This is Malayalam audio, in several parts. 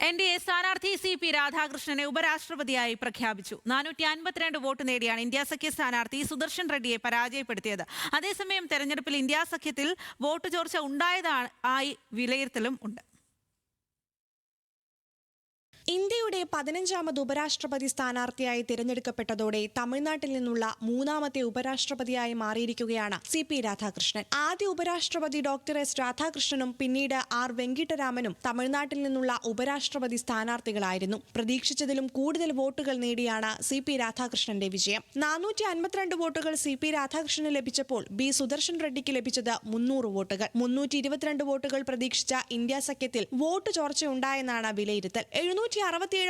NDA സ്ഥാനാർത്ഥി CP രാധാകൃഷ്ണനെ ഉപരാഷ്ട്രപതിയായി പ്രഖ്യാപിച്ചു. 452 വോട്ട് നേടിയാണ് ഇന്ത്യ സഖ്യ സ്ഥാനാർത്ഥി സുദർശൻ റെഡ്ഡിയെ പരാജയപ്പെടുത്തിയത്. അതേസമയം തെരഞ്ഞെടുപ്പിൽ ഇന്ത്യ സഖ്യത്തിൽ വോട്ട് ചോർച്ച ഉണ്ടായതായി വിലയിരുത്തലും ഉണ്ട്. ഇന്ത്യയുടെ 15ാമത് ഉപരാഷ്ട്രപതി സ്ഥാനാർത്ഥിയായി തിരഞ്ഞെടുക്കപ്പെട്ടതോടെ തമിഴ്നാട്ടിൽ നിന്നുള്ള മൂന്നാമത്തെ ഉപരാഷ്ട്രപതിയായി മാറിയിരിക്കുകയാണ് CP രാധാകൃഷ്ണൻ. ആദ്യ ഉപരാഷ്ട്രപതി ഡോക്ടർ S രാധാകൃഷ്ണനും പിന്നീട് R വെങ്കിട്ടരാമനും തമിഴ്നാട്ടിൽ നിന്നുള്ള ഉപരാഷ്ട്രപതി സ്ഥാനാർത്ഥികളായിരുന്നു. പ്രതീക്ഷിച്ചതിലും കൂടുതൽ വോട്ടുകൾ നേടിയാണ് CP രാധാകൃഷ്ണന്റെ വിജയം. 452 വോട്ടുകൾ CP രാധാകൃഷ്ണന് ലഭിച്ചപ്പോൾ B സുദർശൻ റെഡ്ഡിക്ക് ലഭിച്ചത് 300 വോട്ടുകൾ. 322 വോട്ടുകൾ പ്രതീക്ഷിച്ച ഇന്ത്യ സഖ്യത്തിൽ വോട്ട് ചോർച്ചയുണ്ടായെന്നാണ് വിലയിരുത്തൽ. 767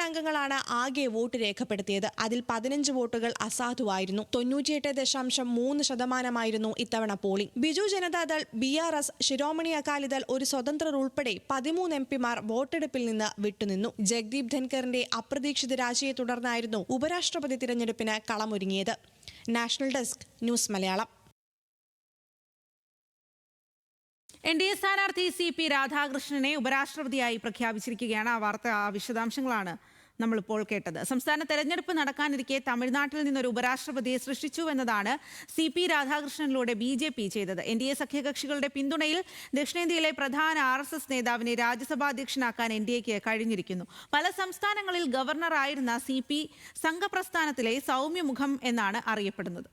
അംഗങ്ങളാണ് ആകെ വോട്ട് രേഖപ്പെടുത്തിയത്. അതിൽ 15 വോട്ടുകൾ അസാധുവായിരുന്നു. 98.3% ഇത്തവണ പോളിംഗ്. ബിജു ജനതാദൾ, BRS, ശിരോമണി അകാലിദൾ, ഒരു സ്വതന്ത്രർ ഉൾപ്പെടെ 13 MPമാർ വോട്ടെടുപ്പിൽ നിന്ന് വിട്ടുനിന്നു. ജഗ്ദീപ് ധൻകറിന്റെ അപ്രതീക്ഷിത രാജിയെ തുടർന്നായിരുന്നു ഉപരാഷ്ട്രപതി തിരഞ്ഞെടുപ്പിന് കളമൊരുങ്ങിയത്. National desk, news Malayalam. NDA സ്ഥാനാർത്ഥി CP രാധാകൃഷ്ണനെ ഉപരാഷ്ട്രപതിയായി പ്രഖ്യാപിച്ചിരിക്കുകയാണ്. ആ വിശദാംശങ്ങളാണ് നമ്മളിപ്പോൾ കേട്ടത്. സംസ്ഥാന തെരഞ്ഞെടുപ്പ് നടക്കാനിരിക്കെ തമിഴ്നാട്ടിൽ നിന്നൊരു ഉപരാഷ്ട്രപതിയെ സൃഷ്ടിച്ചുവെന്നതാണ് CP രാധാകൃഷ്ണനിലൂടെ BJP ചെയ്തത്. NDA സഖ്യകക്ഷികളുടെ പിന്തുണയിൽ ദക്ഷിണേന്ത്യയിലെ പ്രധാന RSS നേതാവിനെ രാജ്യസഭാ അധ്യക്ഷനാക്കാൻ NDAക്ക് കഴിഞ്ഞിരിക്കുന്നു. പല സംസ്ഥാനങ്ങളിൽ ഗവർണറായിരുന്ന CP സംഘപ്രസ്ഥാനത്തിലെ സൗമ്യമുഖം എന്നാണ് അറിയപ്പെടുന്നത്.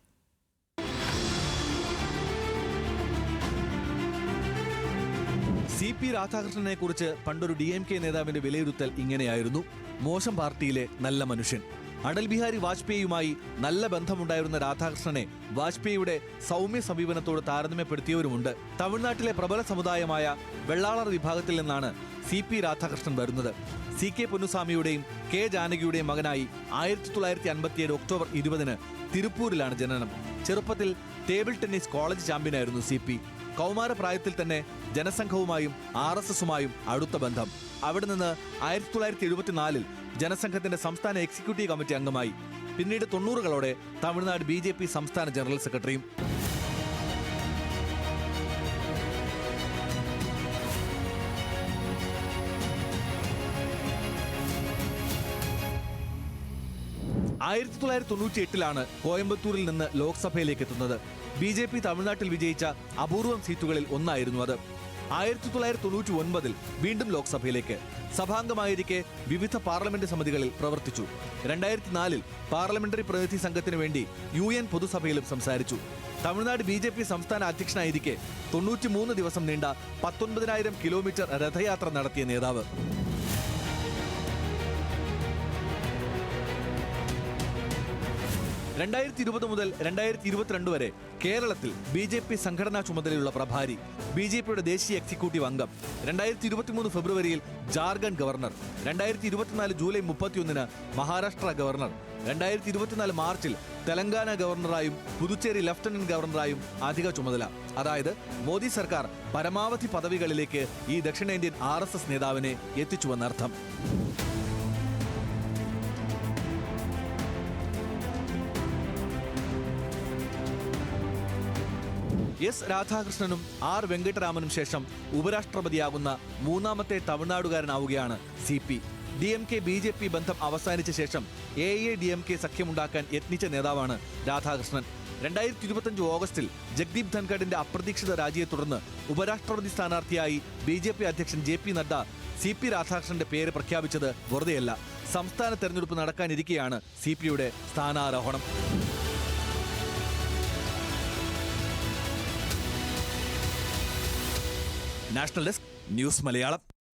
CP രാധാകൃഷ്ണനെ കുറിച്ച് പണ്ടൊരു DMK നേതാവിന്റെ വിലയിരുത്തൽ ഇങ്ങനെയായിരുന്നു: മോശം പാർട്ടിയിലെ നല്ല മനുഷ്യൻ. അടൽ ബിഹാരി വാജ്പേയിയുമായി നല്ല ബന്ധമുണ്ടായിരുന്ന രാധാകൃഷ്ണനെ വാജ്പേയിയുടെ സൗമ്യ സമീപനത്തോട് താരതമ്യപ്പെടുത്തിയവരുമുണ്ട്. തമിഴ്നാട്ടിലെ പ്രബല സമുദായമായ വെള്ളാളർ വിഭാഗത്തിൽ നിന്നാണ് CP രാധാകൃഷ്ണൻ വരുന്നത്. CK പൊന്നുസ്വാമിയുടെയും K ജാനകിയുടെയും മകനായി 1957 ഒക്ടോബർ 20 തിരുപ്പൂരിലാണ് ജനനം. ചെറുപ്പത്തിൽ ടേബിൾ ടെന്നീസ് കോളേജ് ചാമ്പ്യനായിരുന്നു CP. കൗമാരപ്രായത്തിൽ തന്നെ ജനസംഘവുമായും RSSുമായും അടുത്ത ബന്ധം. അവിടെ നിന്ന് 1974 ജനസംഘത്തിന്റെ സംസ്ഥാന എക്സിക്യൂട്ടീവ് കമ്മിറ്റി അംഗമായി. പിന്നീട് 90കളോടെ തമിഴ്നാട് BJP സംസ്ഥാന ജനറൽ സെക്രട്ടറിയും. ആയിരത്തി 1998 കോയമ്പത്തൂരിൽ നിന്ന് ലോക്സഭയിലേക്ക് എത്തുന്നത്. BJP തമിഴ്നാട്ടിൽ വിജയിച്ച അപൂർവം സീറ്റുകളിൽ ഒന്നായിരുന്നു അത്. 1999 വീണ്ടും ലോക്സഭയിലേക്ക്. സഭാംഗമായിരിക്കെ വിവിധ പാർലമെന്റ് സമിതികളിൽ പ്രവർത്തിച്ചു. 2004 പാർലമെന്ററി പ്രതിനിധി സംഘത്തിനു വേണ്ടി UN പൊതുസഭയിലും സംസാരിച്ചു. തമിഴ്നാട് BJP സംസ്ഥാന അധ്യക്ഷനായിരിക്കെ 93 ദിവസം നീണ്ട 19,000 കിലോമീറ്റർ രഥയാത്ര നടത്തിയ നേതാവ്. 2020 മുതൽ 2022 വരെ കേരളത്തിൽ BJP സംഘടനാ ചുമതലയുള്ള പ്രഭാരി, BJPയുടെ ദേശീയ എക്സിക്യൂട്ടീവ് അംഗം. 2023 ഫെബ്രുവരിയിൽ Jharkhand governor. 2024 July 31 Maharashtra governor. 2024 മാർച്ചിൽ തെലങ്കാന ഗവർണറായും പുതുച്ചേരി ലഫ്റ്റനന്റ് ഗവർണറായും അധിക ചുമതല. അതായത് മോദി സർക്കാർ പരമാവധി പദവികളിലേക്ക് ഈ ദക്ഷിണേന്ത്യൻ RSS നേതാവിനെ എത്തിച്ചുവെന്നർത്ഥം. S രാധാകൃഷ്ണനും R വെങ്കിട്ടരാമനും ശേഷം ഉപരാഷ്ട്രപതിയാകുന്ന മൂന്നാമത്തെ തമിഴ്നാടുകാരനാവുകയാണ് CP. DMK BJP ബന്ധം അവസാനിച്ച ശേഷം AADMK സഖ്യമുണ്ടാക്കാൻ യത്നിച്ച നേതാവാണ് രാധാകൃഷ്ണൻ. 2025 ഓഗസ്റ്റിൽ ജഗ്ദീപ് ധൻകറിന്റെ അപ്രതീക്ഷിത രാജിയെ തുടർന്ന് ഉപരാഷ്ട്രപതി സ്ഥാനാർത്ഥിയായി BJP അധ്യക്ഷൻ JP നഡ്ഡ CP രാധാകൃഷ്ണന്റെ പേര് പ്രഖ്യാപിച്ചത് വെറുതെയല്ല. സംസ്ഥാന തെരഞ്ഞെടുപ്പ് നടക്കാനിരിക്കെയാണ് CPയുടെ സ്ഥാനാരോഹണം. National desk, news Malayalam.